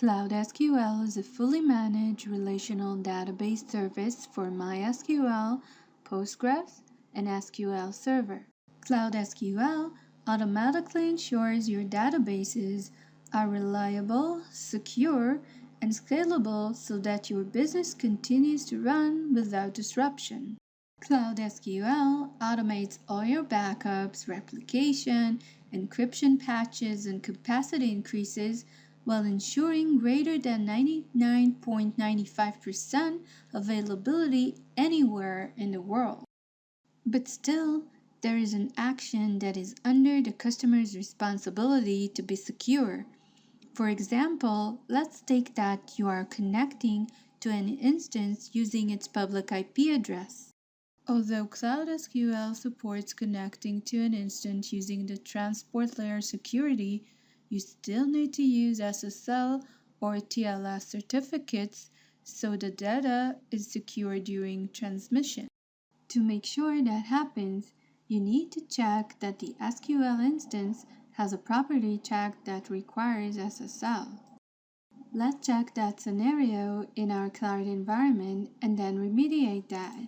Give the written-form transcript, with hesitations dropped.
Cloud SQL is a fully managed relational database service for MySQL, Postgres, and SQL Server. Cloud SQL automatically ensures your databases are reliable, secure, and scalable so that your business continues to run without disruption. Cloud SQL automates all your backups, replication, encryption patches, and capacity increases while ensuring greater than 99.95% availability anywhere in the world. But still, there is an action that is under the customer's responsibility to be secure. For example, let's take that you are connecting to an instance using its public IP address. Although Cloud SQL supports connecting to an instance using the transport layer security, you still need to use SSL or TLS certificates so the data is secure during transmission. To make sure that happens, you need to check that the SQL instance has a property check that requires SSL. Let's check that scenario in our cloud environment and then remediate that.